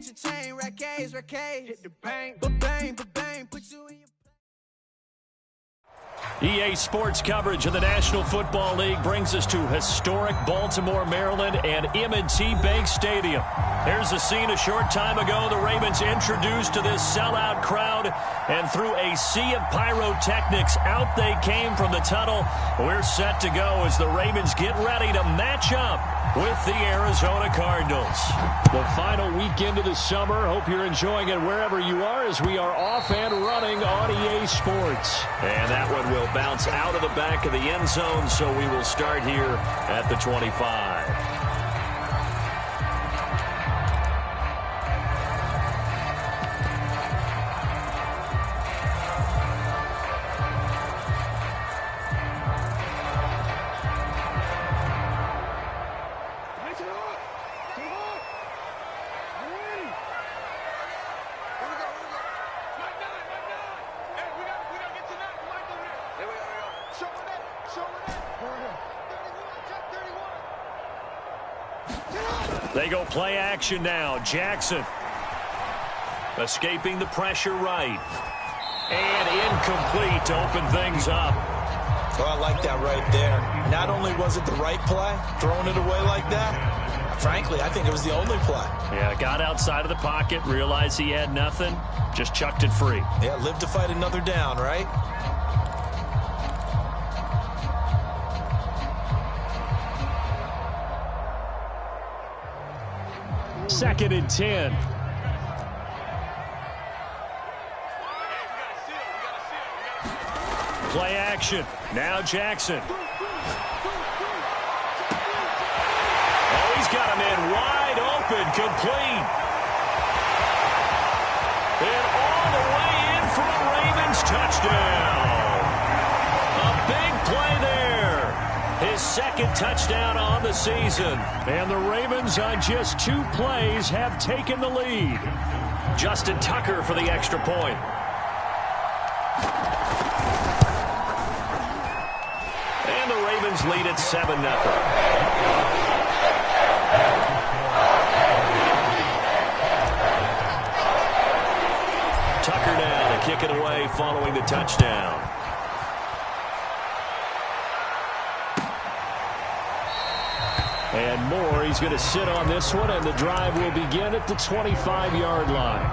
your chain, rackets, hit the bang, ba-bang, ba-bang, put you in your... EA Sports coverage of the National Football League brings us to historic Baltimore, Maryland, and M&T Bank Stadium. Here's a scene a short time ago. The Ravens introduced to this sellout crowd, and through a sea of pyrotechnics, out they came from the tunnel. We're set to go as the Ravens get ready to match up with the Arizona Cardinals. The final weekend of the summer. Hope you're enjoying it wherever you are as we are off and running on EA Sports. And that one will bounce out of the back of the end zone, so we will start here at the 25. They go play action now. Jackson escaping the pressure right. And incomplete to open things up. Oh, I like that right there. Not only was it the right play, throwing it away like that, frankly, I think it was the only play. Yeah, got outside of the pocket, realized he had nothing, just chucked it free. Yeah, live to fight another down, right? Second and 10. Play action. Now Jackson. Oh, he's got him in wide open, complete. And all the way in for a Ravens touchdown. A big play there. His second touchdown on the season. And the Ravens on just 2 plays have taken the lead. Justin Tucker for the extra point. And the Ravens lead at 7-0. Tucker now to kick it away following the touchdown. And Moore, he's going to sit on this one, and the drive will begin at the 25-yard line.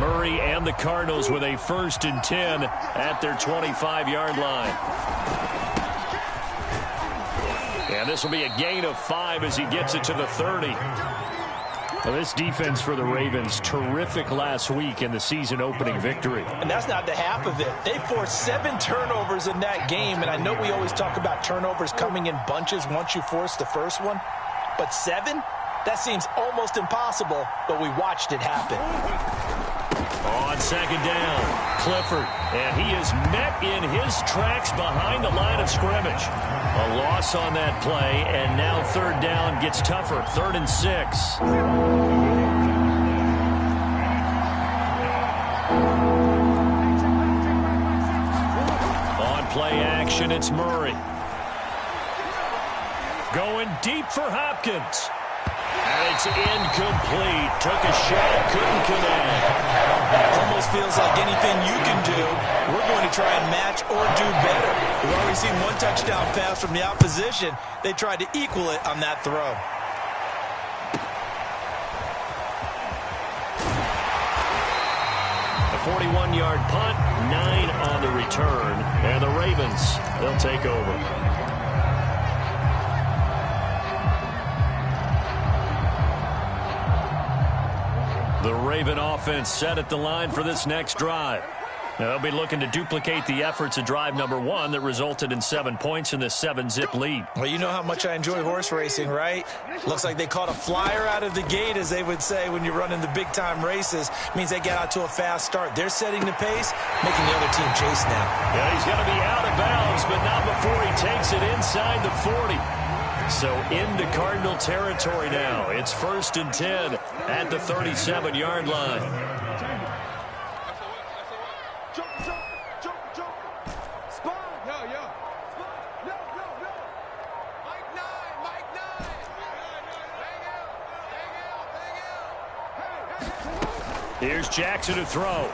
Murray and the Cardinals with a 1st and 10 at their 25-yard line. And this will be a gain of 5 as he gets it to the 30. Well, this defense for the Ravens, terrific last week in the season-opening victory. And that's not the half of it. They forced 7 turnovers in that game, and I know we always talk about turnovers coming in bunches once you force the first one. But 7? That seems almost impossible, but we watched it happen. On second down, Clifford, and he is met in his tracks behind the line of scrimmage. A loss on that play, and now 3rd down gets tougher, 3rd and 6. On play action, it's Murray. Going deep for Hopkins. And it's incomplete. Took a shot, couldn't connect. Almost feels like anything you can do, we're going to try and match or do better. We've already seen 1 touchdown pass from the opposition. They tried to equal it on that throw. A 41-yard punt, 9 on the return. And the Ravens, they'll take over. The Raven offense set at the line for this next drive. They'll be looking to duplicate the efforts of drive number 1 that resulted in 7 points in this 7-zip lead. Well, you know how much I enjoy horse racing, right? Looks like they caught a flyer out of the gate, as they would say when you're running the big-time races. Means they get out to a fast start. They're setting the pace, making the other team chase now. Yeah, he's going to be out of bounds, but not before he takes it inside the 40. So into Cardinal territory now. It's 1st and 10 at the 37-yard line. Here's Jackson to throw.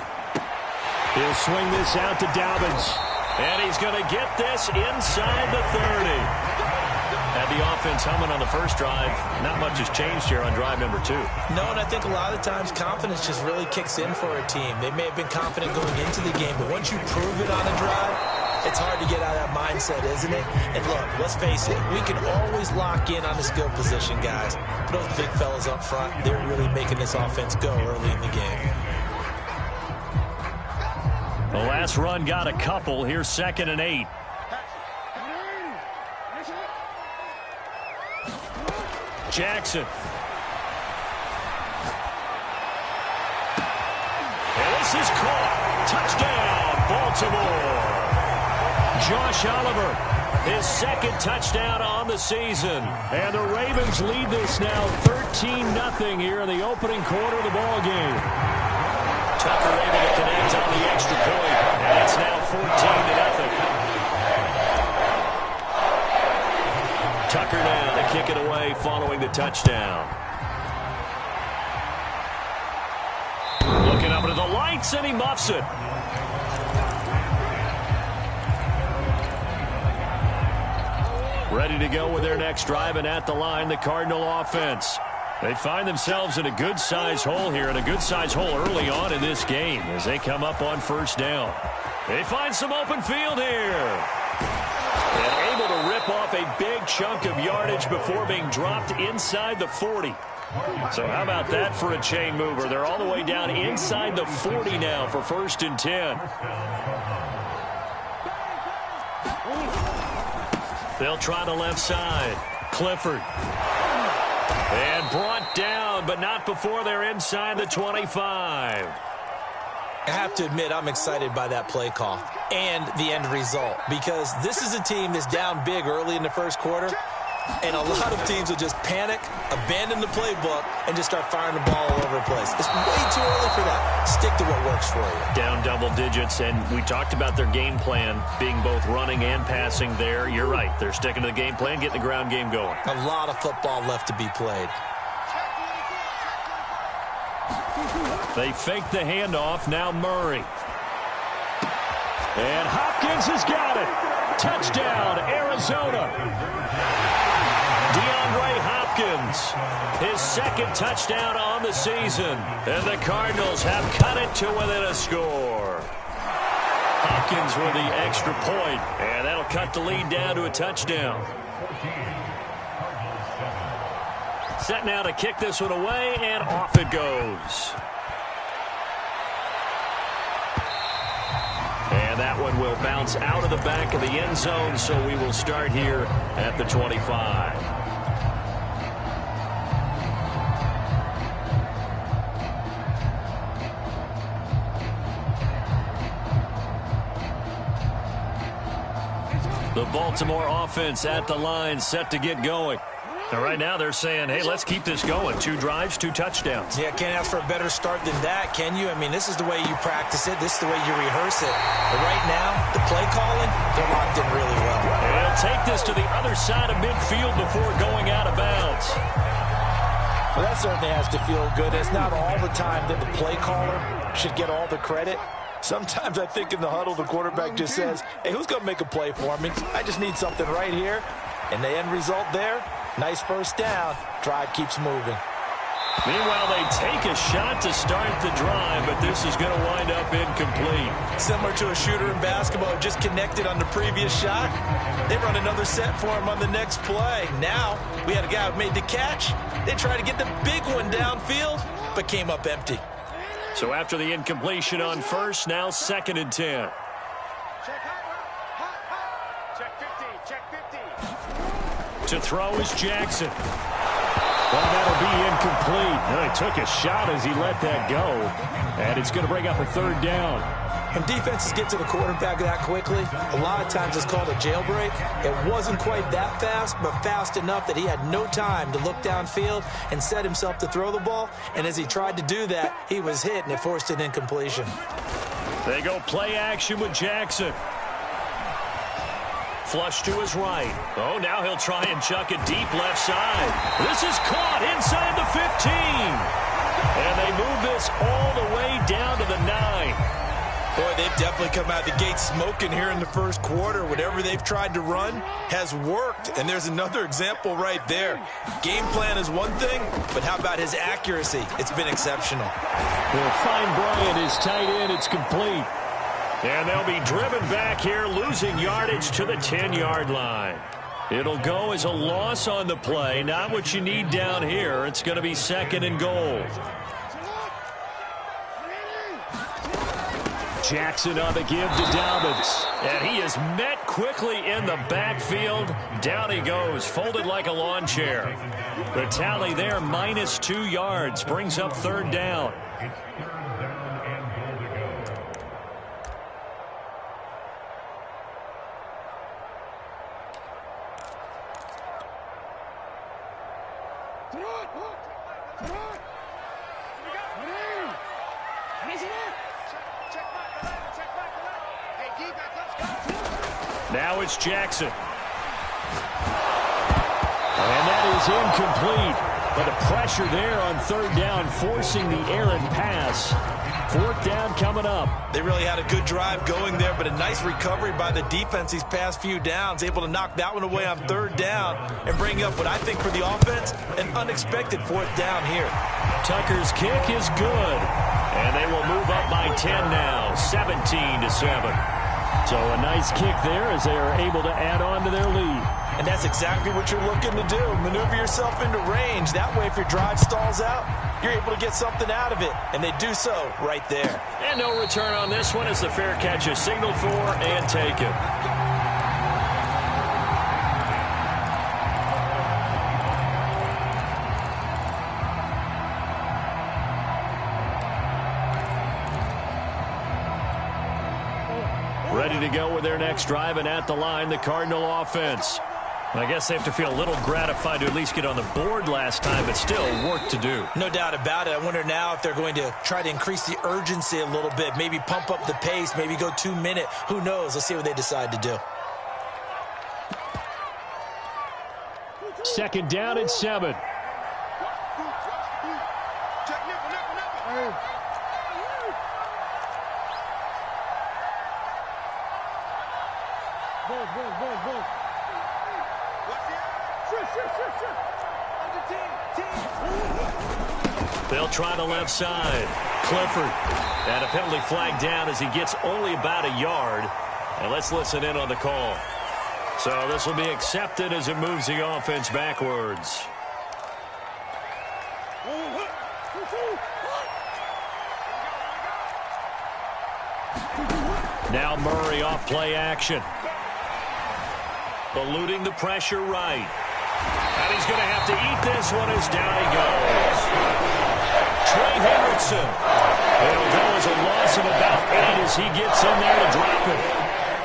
He'll swing this out to Dobbins. And he's going to get this inside the 30. Had the offense humming on the first drive. Not much has changed here on drive number 2. No, and I think a lot of times confidence just really kicks in for a team. They may have been confident going into the game, but once you prove it on a drive, it's hard to get out of that mindset, isn't it? And look, let's face it, we can always lock in on the skill position, guys. But those big fellas up front, they're really making this offense go early in the game. The last run got a couple. Here's 2nd and 8. Jackson. And this is caught. Touchdown, Baltimore. Josh Oliver, his 2nd touchdown on the season. And the Ravens lead this now 13-0 here in the opening quarter of the ball game. Tucker able to connect on the extra point, and it's now 14-0. Tucker now to kick it away following the touchdown. Looking up into the lights, and he muffs it. Ready to go with their next drive, and at the line, the Cardinal offense. They find themselves in a good-sized hole here, and a good-sized hole early on in this game as they come up on 1st down. They find some open field here. And able to rip off a big chunk of yardage before being dropped inside the 40. So how about that for a chain mover? They're all the way down inside the 40 now for 1st and 10. They'll try the left side. Clifford. And brought down, but not before they're inside the 25. I have to admit, I'm excited by that play call and the end result, because this is a team that's down big early in the first quarter, and a lot of teams will just panic, abandon the playbook, and just start firing the ball all over the place. It's way too early for that. Stick to what works for you. Down double digits, and we talked about their game plan being both running and passing there. You're right. They're sticking to the game plan, getting the ground game going. A lot of football left to be played. They fake the handoff. Now Murray. And Hopkins has got it. Touchdown, Arizona. DeAndre Hopkins, his 2nd touchdown on the season. And the Cardinals have cut it to within a score. Hopkins with the extra point, and that'll cut the lead down to a touchdown. Set now to kick this one away, and off it goes. And that one will bounce out of the back of the end zone, so we will start here at the 25. The Baltimore offense at the line, set to get going. And right now they're saying, hey, let's keep this going. 2 drives, 2 touchdowns. Yeah, can't ask for a better start than that, can you? I mean, this is the way you practice it. This is the way you rehearse it. But right now, the play calling, they're locked in really well. And they'll take this to the other side of midfield before going out of bounds. Well, that certainly has to feel good. It's not all the time that the play caller should get all the credit. Sometimes I think in the huddle, the quarterback just says, hey, who's going to make a play for me? I just need something right here. And the end result there, nice 1st down. Drive keeps moving. Meanwhile, they take a shot to start the drive, but this is going to wind up incomplete. Similar to a shooter in basketball, just connected on the previous shot. They run another set for him on the next play. Now, we had a guy who made the catch. They tried to get the big one downfield, but came up empty. So after the incompletion on 1st, now 2nd and 10. To throw is Jackson. Well, that'll be incomplete. No, he took a shot as he let that go. And it's going to bring up a 3rd down. When defenses get to the quarterback that quickly, a lot of times it's called a jailbreak. It wasn't quite that fast, but fast enough that he had no time to look downfield and set himself to throw the ball. And as he tried to do that, he was hit, and it forced an incompletion. They go play action with Jackson. Flush to his right. Oh, now he'll try and chuck it deep left side. This is caught inside the 15. And they move this all the way down to the 9. Boy, they've definitely come out the gate smoking here in the first quarter. Whatever they've tried to run has worked. And there's another example right there. Game plan is one thing, but how about his accuracy? It's been exceptional. They'll find Bryant, his tight end. It's complete. And they'll be driven back here, losing yardage to the 10-yard line. It'll go as a loss on the play. Not what you need down here. It's going to be 2nd and goal. Jackson on the give to Dobbins. And he is met quickly in the backfield. Down he goes, folded like a lawn chair. The tally there, -2 yards, brings up 3rd down. Now it's Jackson. And that is incomplete. But the pressure there on 3rd down, forcing the errant pass. 4th down coming up. They really had a good drive going there, but a nice recovery by the defense these past few downs, able to knock that one away on 3rd down and bring up what I think for the offense, an unexpected 4th down here. Tucker's kick is good. And they will move up by 10 now, 17-7. So a nice kick there as they are able to add on to their lead. And that's exactly what you're looking to do. Maneuver yourself into range. That way, if your drive stalls out, you're able to get something out of it. And they do so right there. And no return on this one as the fair catch is signaled for and taken. Ready to go with their next drive, and at the line, the Cardinal offense. I guess they have to feel a little gratified to at least get on the board last time, but still work to do. No doubt about it. I wonder now if they're going to try to increase the urgency a little bit, maybe pump up the pace, maybe go 2-minute. Who knows? Let's see what they decide to do. 2nd down and 7. They'll try the left side. Clifford. And a penalty flag down as he gets only about a yard. And let's listen in on the call. So this will be accepted as it moves the offense backwards. Now Murray off play action. Eluding the pressure right. And he's going to have to eat this one as down he goes. Trey Hendrickson. It'll go as a loss of about 8 as he gets in there to drop it.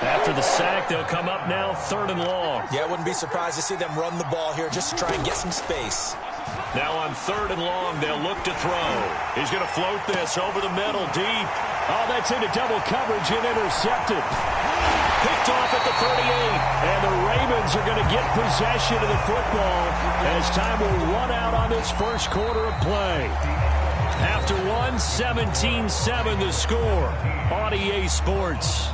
After the sack, they'll come up now 3rd and long. Yeah, I wouldn't be surprised to see them run the ball here just to try and get some space. Now on 3rd and long, they'll look to throw. He's going to float this over the middle, deep. Oh, that's into double coverage and intercepted. Picked off at the 38, and the Ravens are going to get possession of the football as time will run out on this first quarter of play. After 17-7 the score on EA Sports.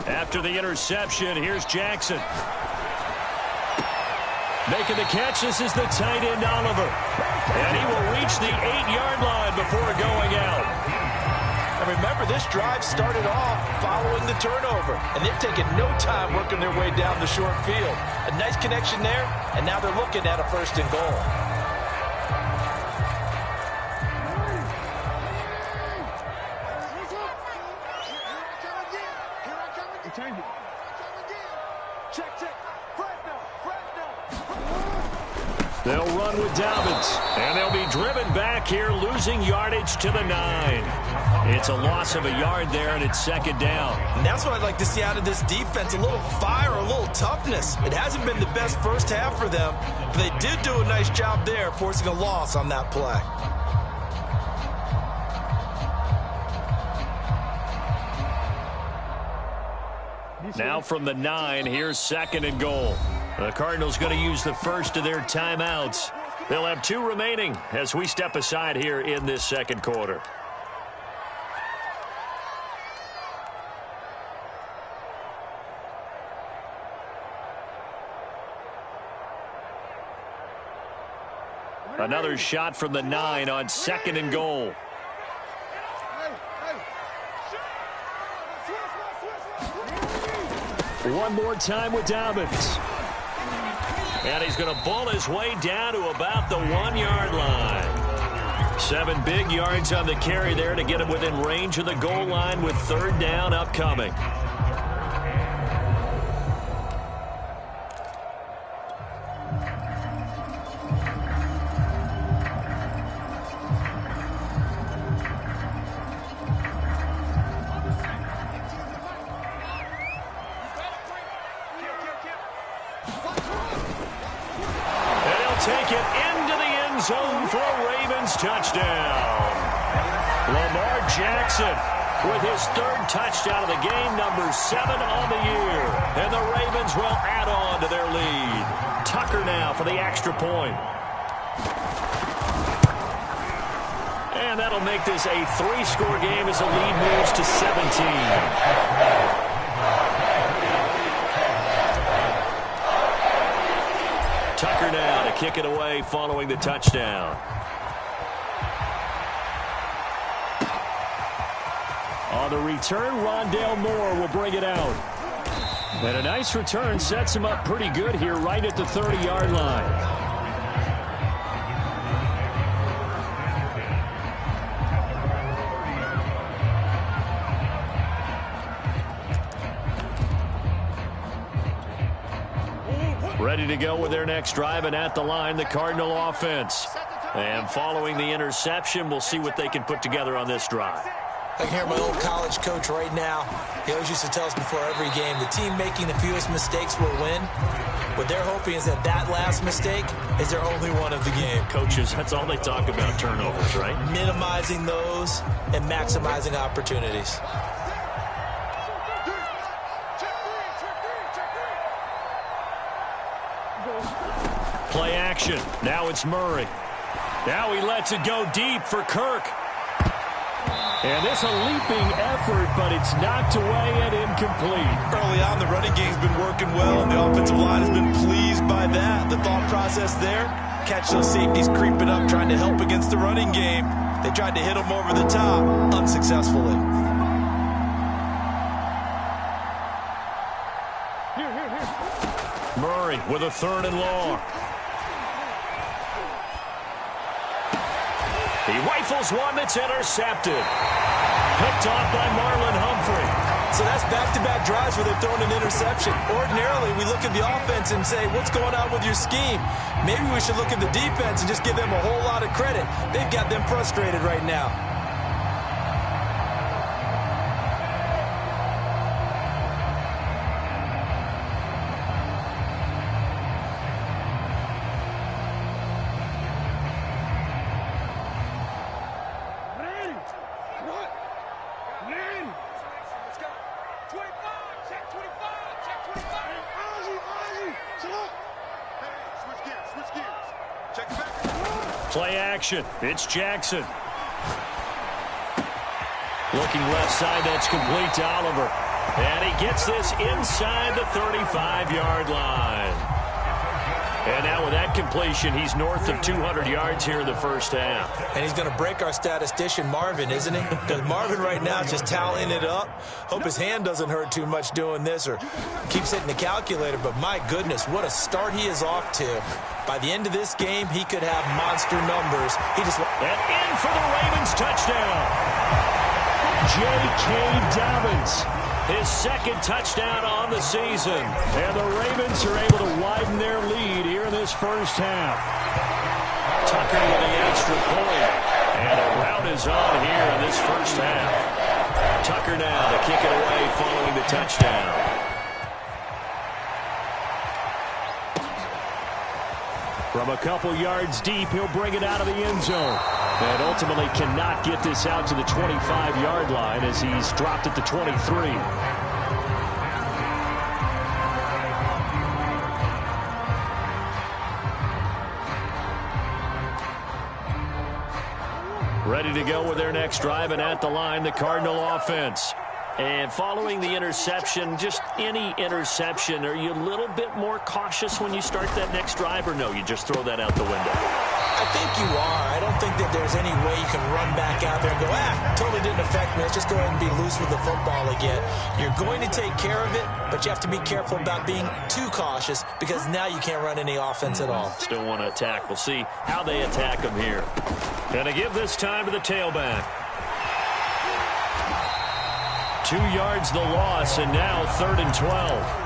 After the interception, here's Jackson. Making the catch, this is the tight end Oliver. And he will reach the 8-yard line before going out. And remember, this drive started off following the turnover. And they've taken no time working their way down the short field. A nice connection there, and now they're looking at a 1st and goal. They'll run with Dobbins, and they'll be driven back here, losing yardage to the 9. It's a loss of a yard there, and it's second down. And that's what I'd like to see out of this defense, a little fire, a little toughness. It hasn't been the best first half for them, but they did do a nice job there, forcing a loss on that play. Now from the 9, here's second and goal. The Cardinals going to use the first of their timeouts. They'll have 2 remaining as we step aside here in this second quarter. Another shot from the 9 on second and goal. One more time with Dobbins. And he's going to bull his way down to about the 1-yard line. 7 big yards on the carry there to get him within range of the goal line with third down upcoming. Take it into the end zone for a Ravens touchdown. Lamar Jackson with his 3rd touchdown of the game, number 7 on the year. And the Ravens will add on to their lead. Tucker now for the extra point. And that'll make this a 3-score game as the lead moves to 17. Tucker now to kick it away following the touchdown. On the return, Rondale Moore will bring it out. And a nice return sets him up pretty good here right at the 30-yard line. Ready to go with their next drive, and at the line, the Cardinal offense. And following the interception, we'll see what they can put together on this drive. I can hear my old college coach right now. He always used to tell us before every game, the team making the fewest mistakes will win. What they're hoping is that that last mistake is their only one of the game. Coaches, that's all they talk about, turnovers, right? Minimizing those and maximizing opportunities. Play action. Now it's Murray. Now he lets it go deep for Kirk. And this a leaping effort, but it's knocked away and incomplete. Early on, the running game's been working well, and the offensive line has been pleased by that. The thought process there, catch those safeties creeping up, trying to help against the running game. They tried to hit them over the top, unsuccessfully. Murray with a 3rd and long. He rifles one that's intercepted. Picked off by Marlon Humphrey. So that's back-to-back drives where they've thrown an interception. Ordinarily, we look at the offense and say, what's going on with your scheme? Maybe we should look at the defense and just give them a whole lot of credit. They've got them frustrated right now. Play action. It's Jackson. Looking left side, that's complete to Oliver. And he gets this inside the 35-yard line. And now with that completion, he's north of 200 yards here in the first half. And he's going to break our statistician, Marvin, isn't he? Because Marvin right now is just tallying it up. Hope his hand doesn't hurt too much doing this or keeps hitting the calculator. But my goodness, what a start he is off to. By the end of this game, he could have monster numbers. He just and in for the Ravens touchdown. J.K. Dobbins his second touchdown on the season. And the Ravens are able to widen their lead here in this first half. Tucker with the extra point. And a rout is on here in this first half. Tucker now to kick it away following the touchdown. From a couple yards deep, he'll bring it out of the end zone. And ultimately cannot get this out to the 25-yard line as he's dropped at the 23. Ready to go with their next drive, and at the line, the Cardinal offense. And following the interception, just any interception, are you a little bit more cautious when you start that next drive, or no, you just throw that out the window? I think you are. I don't think that there's any way you can run back out there and go, totally didn't affect me. Let's just go ahead and be loose with the football again. You're going to take care of it, but you have to be careful about being too cautious because now you can't run any offense at all. Still want to attack. We'll see how they attack him here. Going to give this time to the tailback. 2 yards the loss, and now 3rd and 12.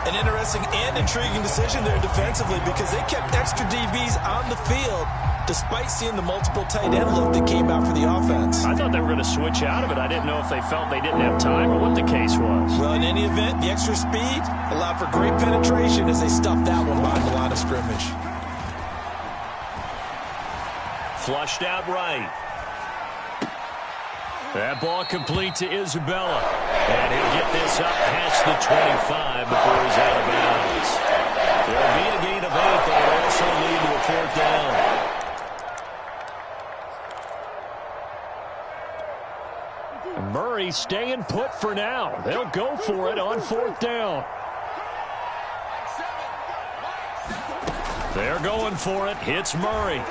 An interesting and intriguing decision there defensively because they kept extra DBs on the field despite seeing the multiple tight end look that came out for the offense. I thought they were going to switch out of it. I didn't know if they felt they didn't have time or what the case was. Well, in any event, the extra speed allowed for great penetration as they stuffed that one behind the line of scrimmage. Flushed out right. That ball complete to Isabella. And he'll get this up past the 25 before he's out of bounds. There'll be a gain of 8, but it'll also lead to a 4th down. Murray staying put for now. They'll go for it on 4th down. They're going for it. Hits Murray.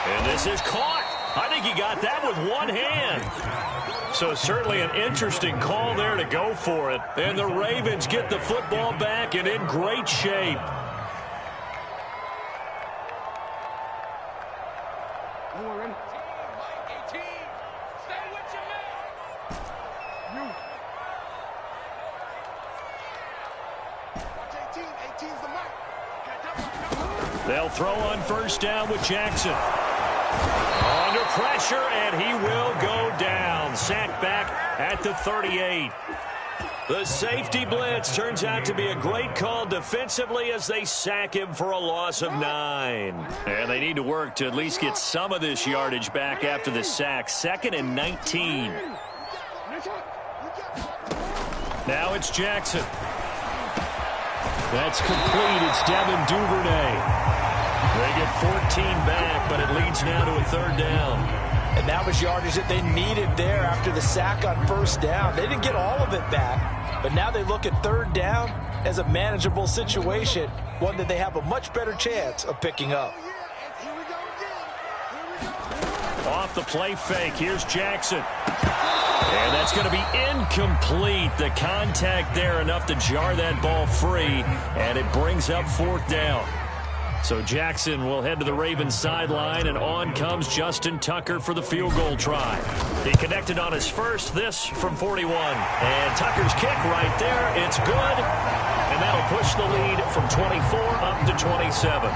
And this is caught. I think he got that with one hand. So certainly an interesting call there to go for it. And the Ravens get the football back and in great shape. They'll throw on 1st down with Jackson. Under pressure, and he will go down. Sacked back at the 38. The safety blitz turns out to be a great call defensively as they sack him for a loss of 9. And they need to work to at least get some of this yardage back after the sack. 2nd and 19. Now it's Jackson. That's complete. It's Devin Duvernay. They get 14 back, but it leads now to a 3rd down. And that was yardage that they needed there after the sack on 1st down. They didn't get all of it back, but now they look at 3rd down as a manageable situation, one that they have a much better chance of picking up. Off the play fake, here's Jackson. And that's going to be incomplete. The contact there enough to jar that ball free, and it brings up 4th down. So Jackson will head to the Ravens sideline, and on comes Justin Tucker for the field goal try. He connected on his first, this from 41. And Tucker's kick right there, it's good. And that'll push the lead from 24 up to 27.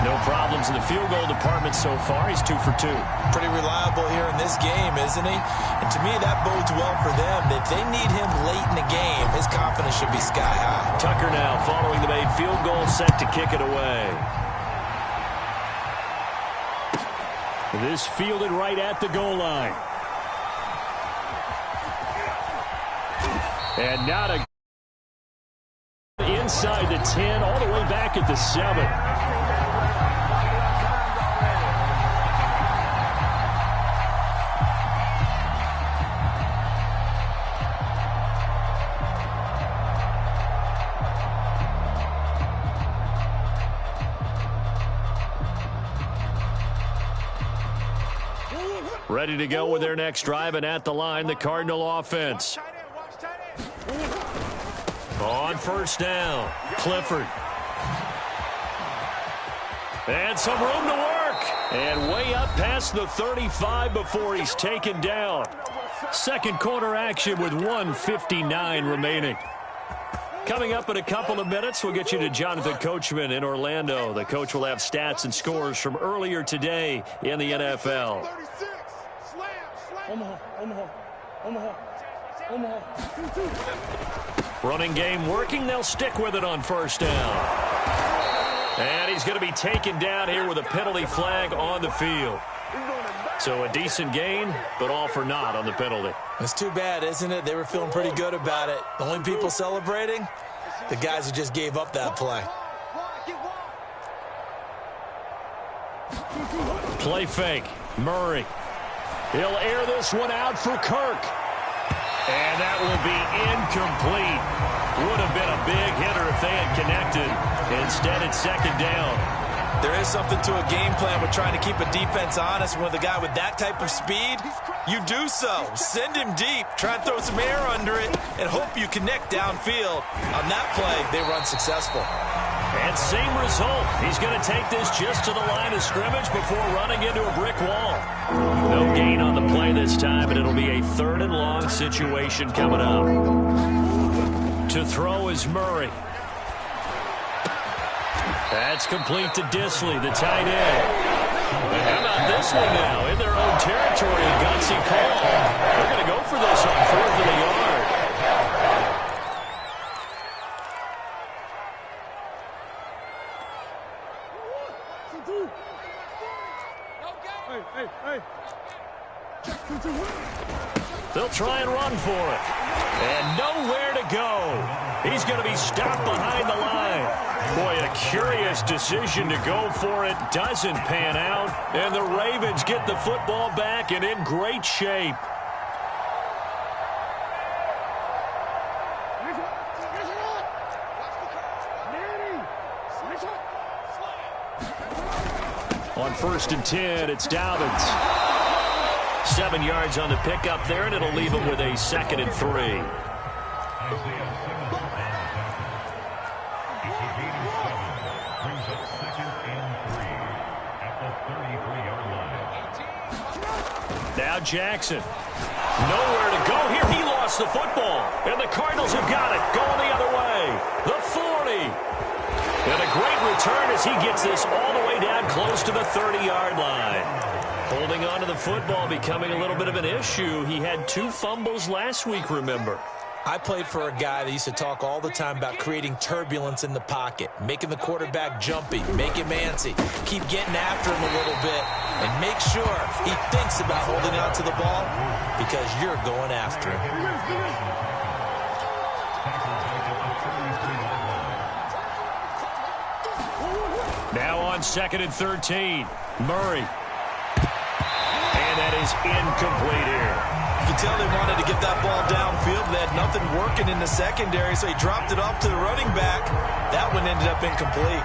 No problems in the field goal department so far. He's 2 for 2. Pretty reliable here in this game, isn't he? And to me, that bodes well for them. If they need him late in the game, his confidence should be sky high. Tucker now following the made field goal, set to kick it away. This fielded right at the goal line. And not a inside the 10, all the way back at the 7. Ready to go with their next drive, and at the line, the Cardinal offense. On 1st down, Clifford. And some room to work. And way up past the 35 before he's taken down. Second quarter action with 1:59 remaining. Coming up in a couple of minutes, we'll get you to Jonathan Coachman in Orlando. The coach will have stats and scores from earlier today in the NFL. Running game working. They'll stick with it on first down. And he's going to be taken down here with a penalty flag on the field. So a decent gain, but all for naught on the penalty. It's too bad, isn't it? They were feeling pretty good about it. The only people celebrating, the guys who just gave up that play. Play fake. Murray. He'll air this one out for Kirk. And that will be incomplete. Would have been a big hitter if they had connected. Instead, it's second down. There is something to a game plan with trying to keep a defense honest. When with a guy with that type of speed, you do so. Send him deep. Try and throw some air under it and hope you connect downfield. On that play, they were unsuccessful. And same result. He's going to take this just to the line of scrimmage before running into a brick wall. No gain on the play this time, and it'll be a 3rd and long situation coming up. To throw is Murray. That's complete to Disley, the tight end. And how about this one now? In their own territory, a gutsy call. They're going to go for this on 4th and a yard. They'll try and run for it. And nowhere to go. He's going to be stopped behind the line. Boy, a curious decision to go for it. Doesn't pan out. And the Ravens get the football back and in great shape. On 1st and 10, it's Dobbins. 7 yards on the pickup there, and it'll leave him with a 2nd and 3. Now Jackson. Nowhere to go here. He lost the football. And the Cardinals have got it. Going the other way. The 40. And a great return as he gets this all the way down close to the 30-yard line. Holding on to the football becoming a little bit of an issue. He had 2 fumbles last week, remember. I played for a guy that used to talk all the time about creating turbulence in the pocket, making the quarterback jumpy, make him antsy, keep getting after him a little bit, and make sure he thinks about holding on to the ball because you're going after him. Now on 2nd and 13, Murray. And that is incomplete here. You can tell they wanted to get that ball downfield. They had nothing working in the secondary, so he dropped it off to the running back. That one ended up incomplete.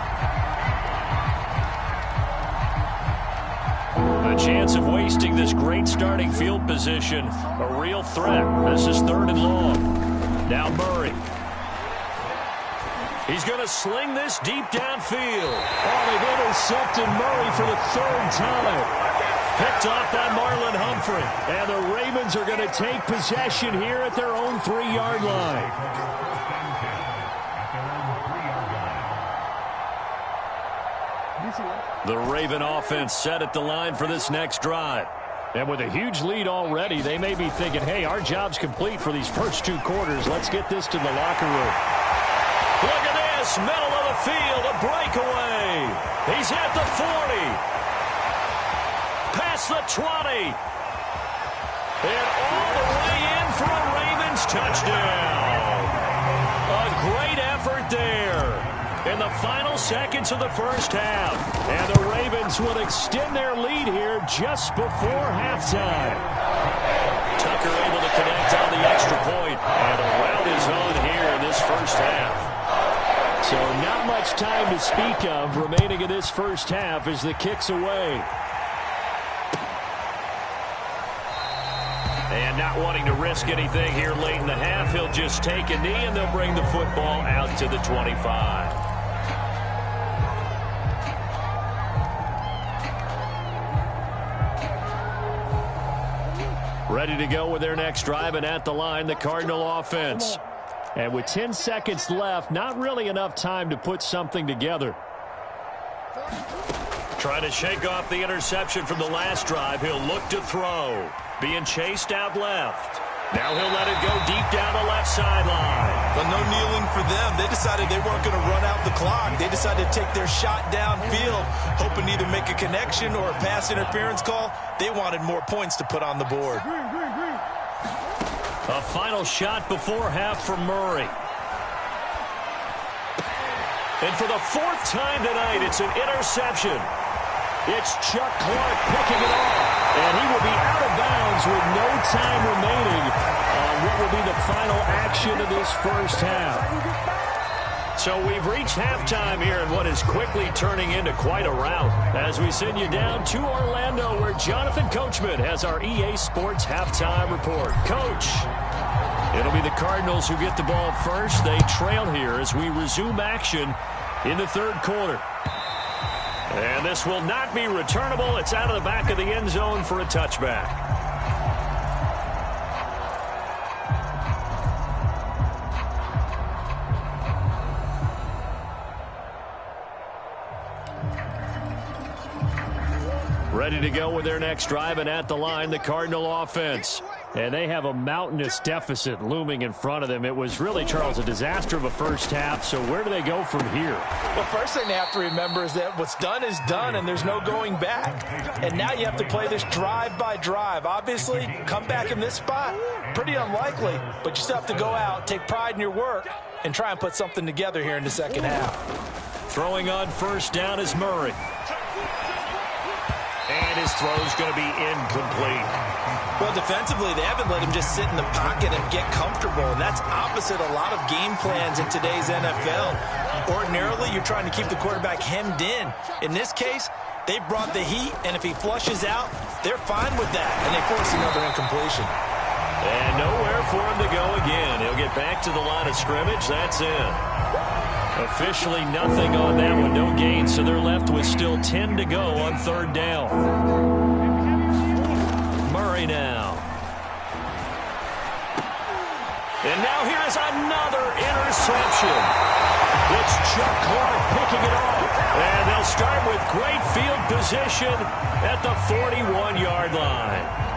A chance of wasting this great starting field position. A real threat. This is 3rd and long. Now Murray. He's going to sling this deep downfield. Oh, they've intercepted Murray for the 3rd time. Picked off by Marlon Humphrey. And the Ravens are going to take possession here at their own 3-yard line. The Raven offense set at the line for this next drive. And with a huge lead already, they may be thinking, hey, our job's complete for these first 2 quarters. Let's get this to the locker room. Look at this, middle of the field, a breakaway. He's at the 40. Past the 20. And all the way in for a Ravens touchdown. A great effort there in the final seconds of the first half. And the Ravens will extend their lead here just before halftime. Tucker able to connect on the extra point. And the rout is on here in this first half. So not much time to speak of remaining in this first half as the kick's away. And not wanting to risk anything here late in the half, he'll just take a knee and they'll bring the football out to the 25. Ready to go with their next drive, and at the line, the Cardinal offense. And with 10 seconds left, not really enough time to put something together. Trying to shake off the interception from the last drive. He'll look to throw. Being chased out left. Now he'll let it go deep down the left sideline. But no kneeling for them. They decided they weren't going to run out the clock. They decided to take their shot downfield, hoping to either make a connection or a pass interference call. They wanted more points to put on the board. A final shot before half from Murray. And for the fourth time tonight, it's an interception. It's Chuck Clark picking it off. And he will be out of bounds with no time remaining on what will be the final action of this first half. So we've reached halftime here in what is quickly turning into quite a rout. As we send you down to Orlando, where Jonathan Coachman has our EA Sports halftime report. Coach, it'll be the Cardinals who get the ball first. They trail here as we resume action in the third quarter. And this will not be returnable. It's out of the back of the end zone for a touchback. Ready to go with their next drive, and at the line, the Cardinal offense. And they have a mountainous deficit looming in front of them. It was really, Charles, a disaster of a first half. So where do they go from here? Well, first thing they have to remember is that what's done is done, and there's no going back. And now you have to play this drive by drive. Obviously, come back in this spot, pretty unlikely. But you still have to go out, take pride in your work, and try and put something together here in the second half. Throwing on first down is Murray. And his throw's going to be incomplete. Well, defensively, they haven't let him just sit in the pocket and get comfortable, and that's opposite a lot of game plans in today's NFL. Ordinarily, you're trying to keep the quarterback hemmed in. In this case, they brought the heat, and if he flushes out, they're fine with that, and they force another incompletion. And nowhere for him to go again. He'll get back to the line of scrimmage. That's in. Officially nothing on that one, no gain, so they're left with still 10 to go on third down. Murray now. And now here is another interception. It's Chuck Clark picking it off. And they'll start with great field position at the 41-yard line.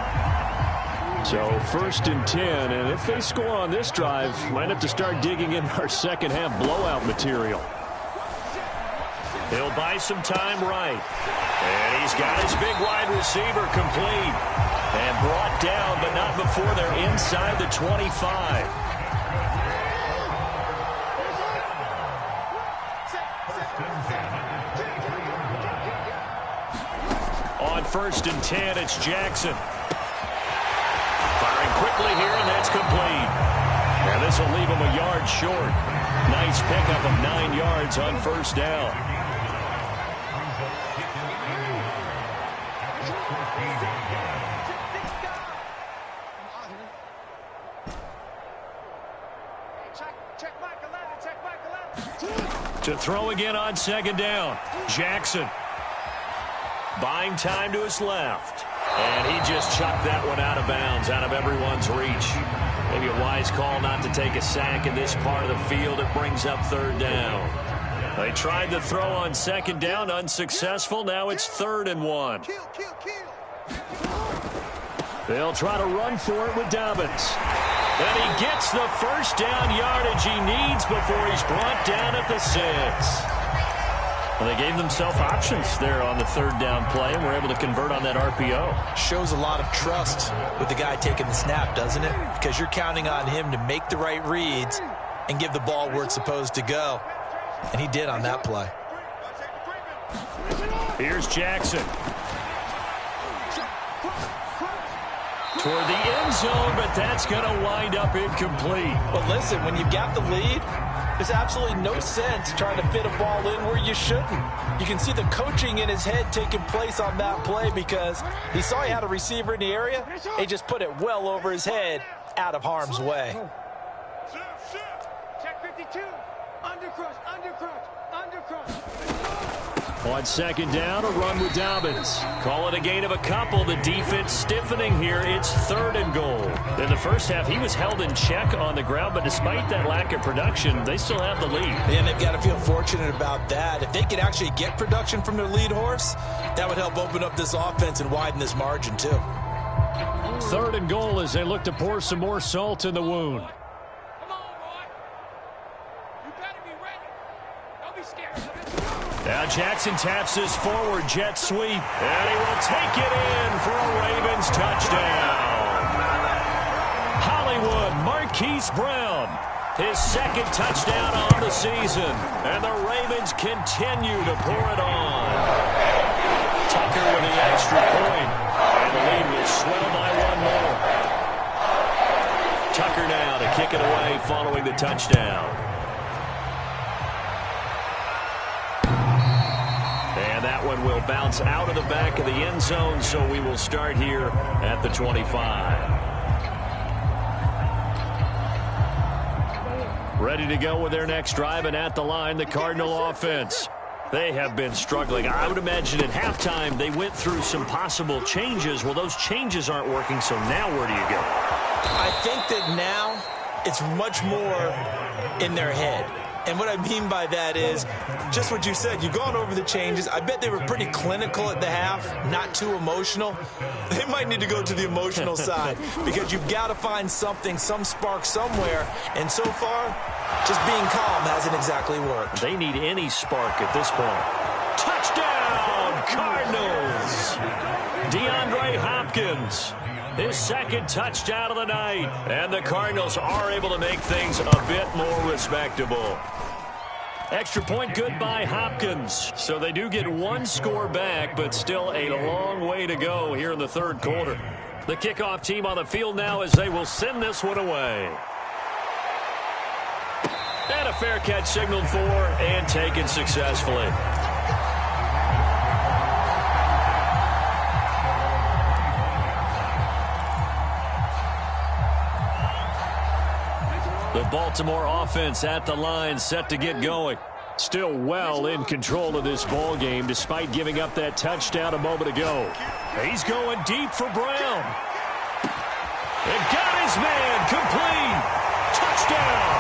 So first and 10, and if they score on this drive, might have to start digging in our second half blowout material. He'll buy some time right. And he's got his big wide receiver complete. And brought down, but not before they're inside the 25. On first and 10, it's Jackson. Firing quickly here, and that's complete. And this will leave him a yard short. Nice pickup of 9 yards on first down. To throw again on second down. Jackson. Buying time to his left. And he just chucked that one out of bounds, out of everyone's reach. Maybe a wise call not to take a sack in this part of the field. It brings up third down. They tried to throw on second down, unsuccessful. Now it's 3rd and 1. They'll try to run for it with Dobbins. And he gets the first down yardage he needs before he's brought down at the 6. Well, they gave themselves options there on the third down play and were able to convert on that RPO. Shows a lot of trust with the guy taking the snap, doesn't it? Because you're counting on him to make the right reads and give the ball where it's supposed to go. And he did on that play. Here's Jackson. Toward the end zone, but that's going to wind up incomplete. But listen, when you've got the lead, there's absolutely no sense trying to fit a ball in where you shouldn't. You can see the coaching in his head taking place on that play because he saw he had a receiver in the area. He just put it well over his head out of harm's way. Check 52. On second down, a run with Dobbins. Call it a gain of a couple. The defense stiffening here. It's 3rd and goal. In the first half, he was held in check on the ground, but despite that lack of production, they still have the lead. And they've got to feel fortunate about that. If they could actually get production from their lead horse, that would help open up this offense and widen this margin, too. 3rd and goal as they look to pour some more salt in the wound. Now Jackson taps his forward jet sweep, and he will take it in for a Ravens touchdown. Hollywood Marquise Brown, his 2nd touchdown on the season, and the Ravens continue to pour it on. Tucker with the extra point, and the lead will swell by 1 more. Tucker now to kick it away following the touchdown. And that one will bounce out of the back of the end zone, so we will start here at the 25. Ready to go with their next drive, and at the line, the Cardinal offense. They have been struggling. I would imagine at halftime they went through some possible changes. Well, those changes aren't working, so now where do you go? I think that now it's much more in their head. And what I mean by that is just what you said. You've gone over the changes. I bet they were pretty clinical at the half, not too emotional. They might need to go to the emotional side because you've got to find something, some spark somewhere. And so far, just being calm hasn't exactly worked. They need any spark at this point. Touchdown, Cardinals! DeAndre Hopkins, his 2nd touchdown of the night. And the Cardinals are able to make things a bit more respectable. Extra point good by Hopkins. So they do get 1 score back, but still a long way to go here in the 3rd quarter. The kickoff team on the field now as they will send this one away. And a fair catch signaled for and taken successfully. The Baltimore offense at the line, set to get going. Still well in control of this ball game despite giving up that touchdown a moment ago. He's going deep for Brown. And got his man complete. Touchdown.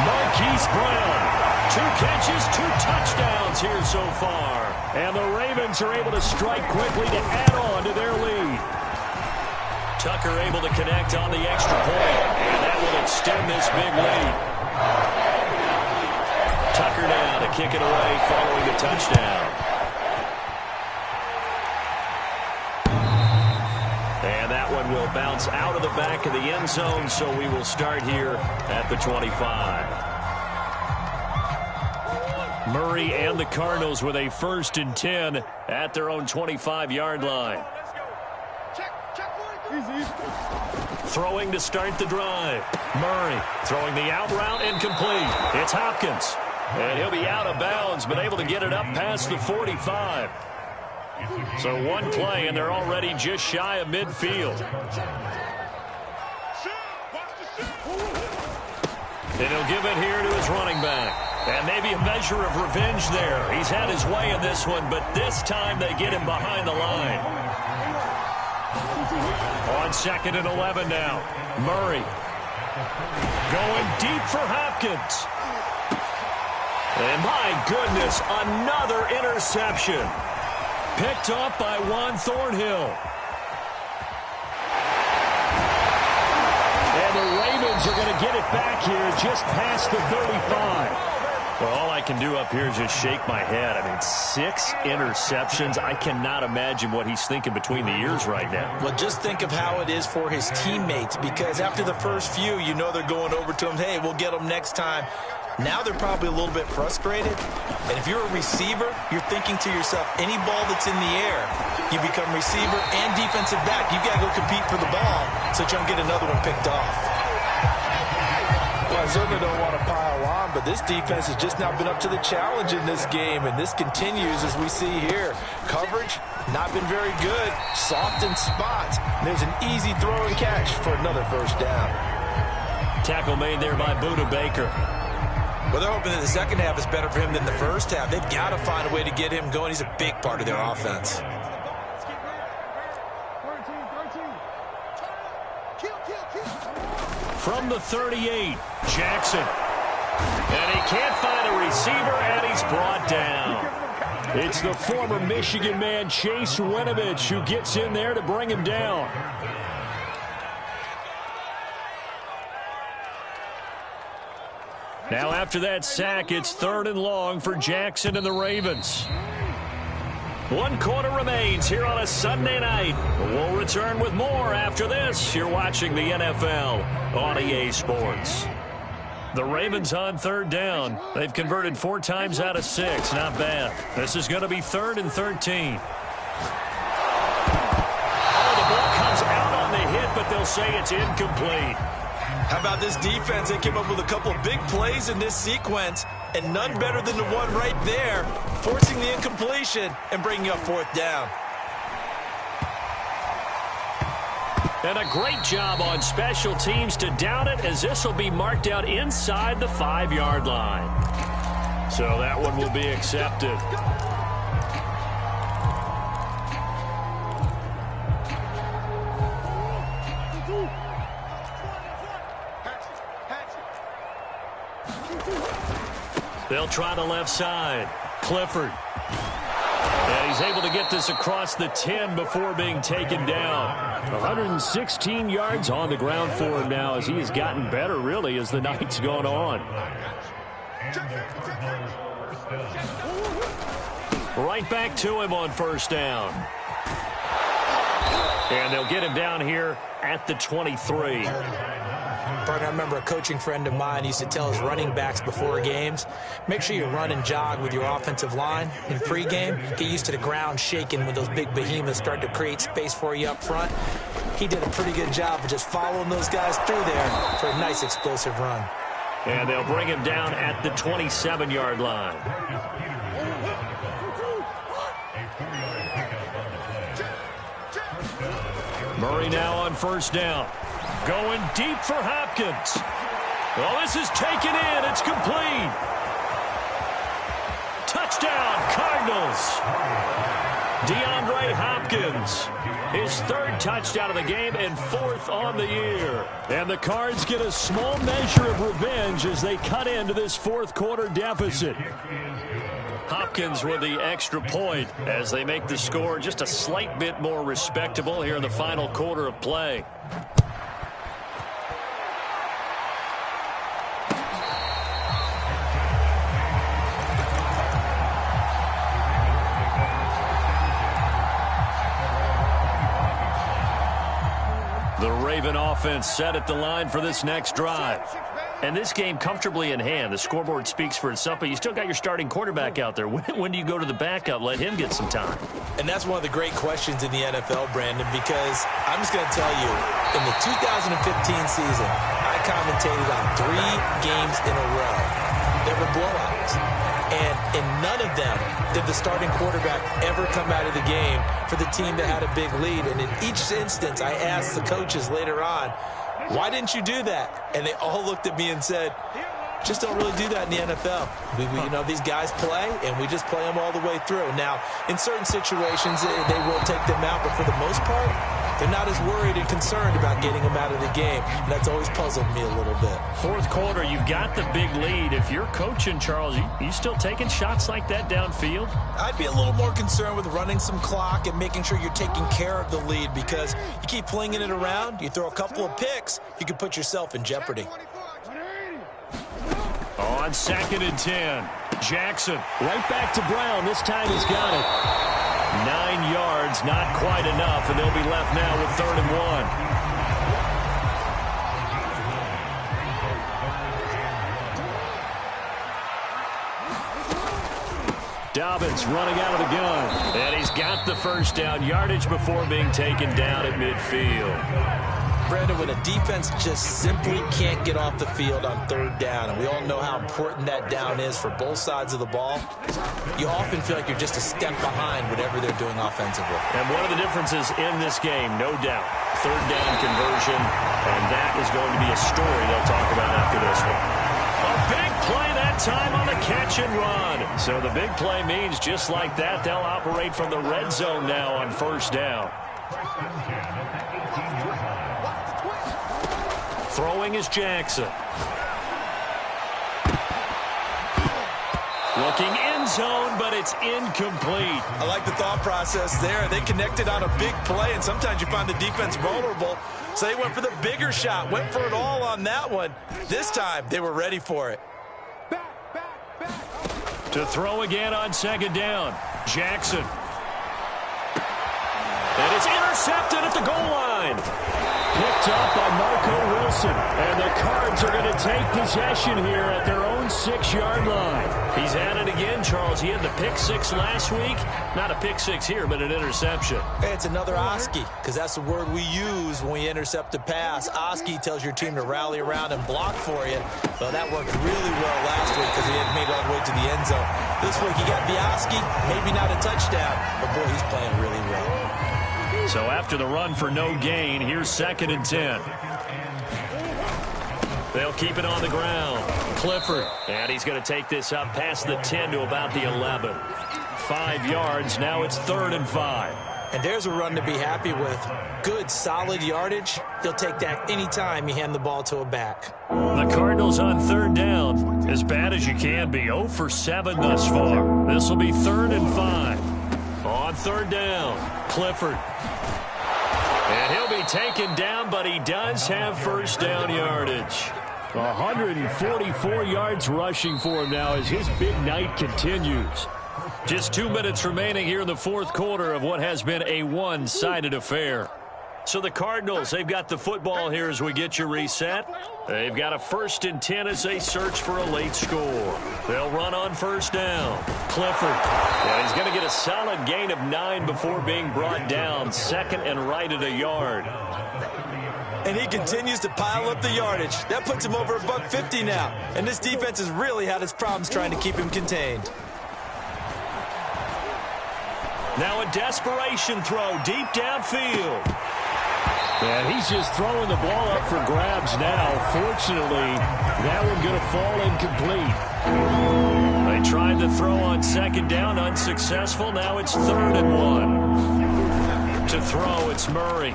Marquise Brown. 2 catches, 2 touchdowns here so far. And the Ravens are able to strike quickly to add on to their lead. Tucker able to connect on the extra point, and that will extend this big lead. Tucker now to kick it away following the touchdown. And that one will bounce out of the back of the end zone, so we will start here at the 25. Murray and the Cardinals with a 1st and 10 at their own 25-yard line. Throwing to start the drive. Murray throwing the out route incomplete. It's Hopkins. And he'll be out of bounds, but able to get it up past the 45. So 1 play, and they're already just shy of midfield. And he'll give it here to his running back. And maybe a measure of revenge there. He's had his way in this one, but this time they get him behind the line. On 2nd and 11 now. Murray going deep for Hopkins. And my goodness, another interception. Picked off by Juan Thornhill. And the Ravens are going to get it back here just past the 35. Well, all I can do up here is just shake my head. I mean, 6 interceptions. I cannot imagine what he's thinking between the ears right now. Well, just think of how it is for his teammates, because after the first few, you know they're going over to him, hey, we'll get them next time. Now they're probably a little bit frustrated. And if you're a receiver, you're thinking to yourself, any ball that's in the air, you become receiver and defensive back. You've got to go compete for the ball so you don't get another one picked off. Well, I certainly don't want to pile on, but this defense has just not been up to the challenge in this game, and this continues as we see here. Coverage, not been very good. Soft in spots. And there's an easy throw and catch for another 1st down. Tackle made there by Buda Baker. Well, they're hoping that the second half is better for him than the first half. They've got to find a way to get him going. He's a big part of their offense. From the 38, Jackson. And he can't find a receiver, and he's brought down. It's the former Michigan man, Chase Winovich, who gets in there to bring him down. Now after that sack, it's 3rd and long for Jackson and the Ravens. 1 quarter remains here on a Sunday night. We'll return with more after this. You're watching the NFL on EA Sports. The Ravens on 3rd down. They've converted 4 times out of 6. Not bad. This is going to be 3rd and 13. Oh, the ball comes out on the hit, but they'll say it's incomplete. How about this defense? They came up with a couple of big plays in this sequence, and none better than the one right there, forcing the incompletion and bringing up 4th down. And a great job on special teams to down it, as this will be marked out inside the 5-yard line. So that one will be accepted. They'll try the left side. Clifford. And he's able to get this across the 10 before being taken down. 116 yards on the ground for him now, as he has gotten better, really, as the night's gone on. Right back to him on 1st down. And they'll get him down here at the 23. Partner, I remember a coaching friend of mine used to tell his running backs before games, make sure you run and jog with your offensive line in pregame. Get used to the ground shaking when those big behemoths start to create space for you up front. He did a pretty good job of just following those guys through there for a nice explosive run. And they'll bring him down at the 27-yard line. Murray now on 1st down. Going deep for Hopkins. Well, this is taken in. It's complete. Touchdown, Cardinals. DeAndre Hopkins. His 3rd touchdown of the game and 4th on the year. And the Cards get a small measure of revenge as they cut into this 4th quarter deficit. Hopkins with the extra point as they make the score just a slight bit more respectable here in the final quarter of play. The Raven offense set at the line for this next drive. And this game comfortably in hand. The scoreboard speaks for itself, but you still got your starting quarterback out there. When do you go to the backup? Let him get some time. And that's one of the great questions in the NFL, Brandon, because I'm just going to tell you, in the 2015 season, I commentated on 3 games in a row. There were blowouts. And in none of them did the starting quarterback ever come out of the game for the team that had a big lead. And in each instance, I asked the coaches later on, why didn't you do that? And they all looked at me and said, just don't really do that in the NFL. You know, these guys play, and we just play them all the way through. Now, in certain situations, they will take them out, but for the most part, they're not as worried and concerned about getting them out of the game. And that's always puzzled me a little bit. 4th quarter, you've got the big lead. If you're coaching, Charles, you still taking shots like that downfield? I'd be a little more concerned with running some clock and making sure you're taking care of the lead, because you keep flinging it around, you throw a couple of picks, you can put yourself in jeopardy. On 2nd and 10, Jackson right back to Brown. This time he's got it. 9 yards, not quite enough, and they'll be left now with 3rd and 1. Dobbins running out of the gun, and he's got the 1st down, yardage before being taken down at midfield. Brandon, when a defense just simply can't get off the field on 3rd down, and we all know how important that down is for both sides of the ball, you often feel like you're just a step behind whatever they're doing offensively. And one of the differences in this game, no doubt, 3rd down conversion, and that is going to be a story they'll talk about after this one. A big play that got time on the catch and run. So the big play means just like that, they'll operate from the red zone now on first down. Throwing is Jackson. Looking end zone, but it's incomplete. I like the thought process there. They connected on a big play, and sometimes you find the defense vulnerable. So they went for the bigger shot, went for it all on that one. This time, they were ready for it. To throw again on second down, Jackson. And it's intercepted at the goal line. Picked up by Marco Wilson. And the Cards are going to take possession here at their own 6-yard line. He's at it again, Charles. He had the pick six last week. Not a pick six here, but an interception. Hey, it's another Oski, because that's the word we use when we intercept a pass. Oski tells your team to rally around and block for you. Well, that worked really well last week because he hadn't made it all the way to the end zone. This week he got the Oski, maybe not a touchdown, but boy, he's playing really well. So after the run for no gain, here's 2nd and 10. They'll keep it on the ground. Clifford, and he's going to take this up past the 10 to about the 11. 5 yards, now it's 3rd and 5. And there's a run to be happy with. Good, solid yardage. He'll take that anytime you hand the ball to a back. The Cardinals on 3rd down. As bad as you can be, 0 for 7 thus far. This will be 3rd and 5. On 3rd down, Clifford. And he'll be taken down, but he does have first down yardage. 144 yards rushing for him now as his big night continues. Just 2 minutes remaining here in the 4th quarter of what has been a one-sided affair. So the Cardinals, they've got the football here as we get you reset. They've got a 1st and 10 as they search for a late score. They'll run on 1st down. Clifford. Yeah, he's going to get a solid gain of 9 before being brought down. 2nd and right at a yard. And he continues to pile up the yardage. That puts him over $150 now. And this defense has really had its problems trying to keep him contained. Now a desperation throw deep downfield. And he's just throwing the ball up for grabs now. Fortunately, that one going to fall incomplete. They tried to throw on 2nd down, unsuccessful. Now it's 3rd and 1. To throw, it's Murray.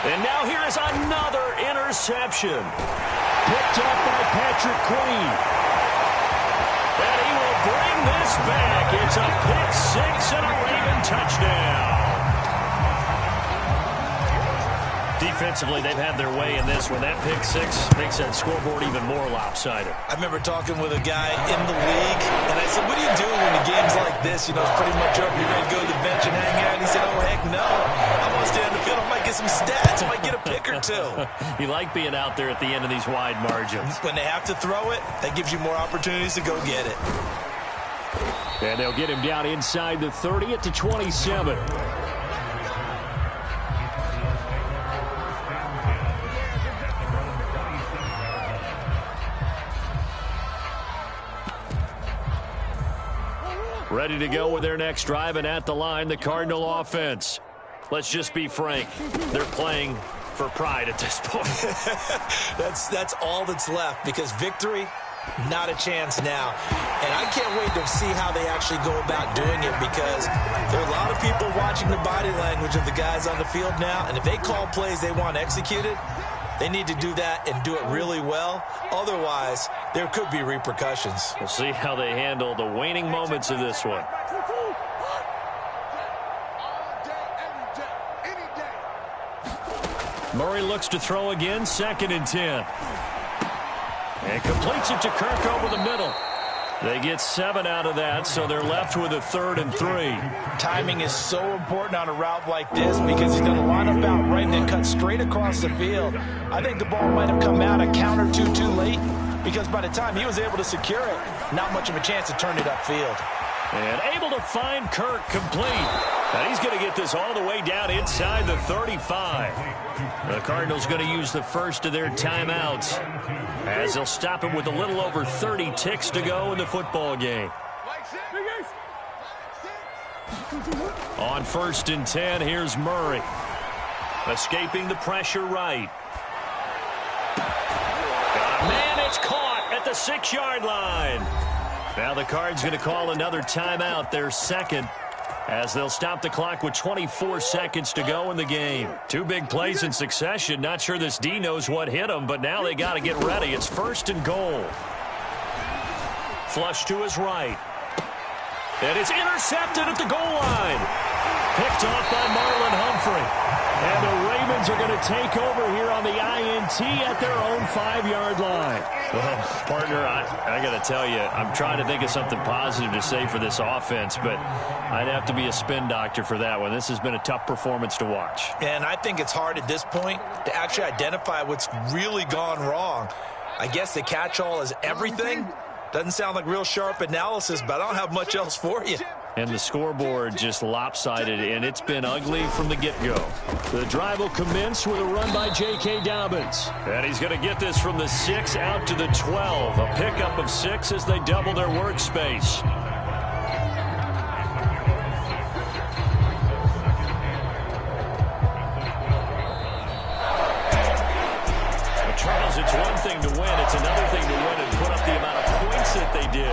And now here is another interception. Picked up by Patrick Queen. And he will bring this back. It's a pick six and a Raven touchdown. Defensively, they've had their way in this one. That pick six makes that scoreboard even more lopsided. I remember talking with a guy in the league, and I said, what do you do when the game's like this? You know, it's pretty much over. You're ready to go to the bench and hang out. And he said, oh, heck no. I want to stay on the field. I might get some stats. I might get a pick or two. You like being out there at the end of these wide margins. When they have to throw it, that gives you more opportunities to go get it. And they'll get him down inside the 30 at the 27. Ready to go with their next drive, and at the line, the Cardinal offense. Let's just be frank. They're playing for pride at this point. That's all that's left, because victory, not a chance now. And I can't wait to see how they actually go about doing it, because there are a lot of people watching the body language of the guys on the field now, and if they call plays they want executed, they need to do that and do it really well. Otherwise, there could be repercussions. We'll see how they handle the waning moments of this one. Murray looks to throw again, 2nd and 10. And completes it to Kirk over the middle. They get 7 out of that, so they're left with a 3rd and 3. Timing is so important on a route like this, because he's going to line up out right and then cut straight across the field. I think the ball might have come out a count or two too late, because by the time he was able to secure it, not much of a chance to turn it upfield. And able to find Kirk complete. And he's going to get this all the way down inside the 35. The Cardinals going to use the first of their timeouts, as they'll stop him with a little over 30 ticks to go in the football game. On 1st and 10, here's Murray. Escaping the pressure right. Got a man, it's caught at the 6-yard line. Now the Cards going to call another timeout, their second, as they'll stop the clock with 24 seconds to go in the game. 2 big plays in succession. Not sure this D knows what hit them, but now they got to get ready. It's 1st and goal. Flush to his right. And it's intercepted at the goal line. Picked off by Marlon Humphrey. And the Ravens are going to take over here on the INT at their own 5-yard line. Well, partner, I got to tell you, I'm trying to think of something positive to say for this offense, but I'd have to be a spin doctor for that one. This has been a tough performance to watch. And I think it's hard at this point to actually identify what's really gone wrong. I guess the catch-all is everything. Doesn't sound like real sharp analysis, but I don't have much else for you. And the scoreboard just lopsided, and it's been ugly from the get-go. The drive will commence with a run by J.K. Dobbins. And he's going to get this from the 6 out to the 12. A pickup of 6 as they double their workspace. Charles, it's one thing to win. It's another thing to win and put up the amount of points that they did.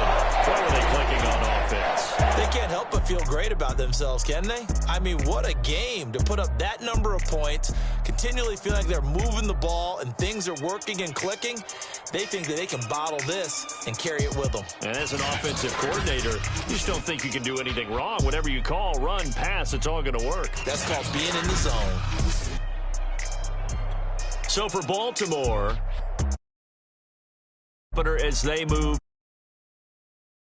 What were they clicking on offense? They can't help but feel great about themselves, can they? I mean, what a game to put up that number of points, continually feel like they're moving the ball and things are working and clicking. They think that they can bottle this and carry it with them. And as an offensive coordinator, you just don't think you can do anything wrong. Whatever you call, run, pass, it's all going to work. That's called being in the zone. So for Baltimore, as they move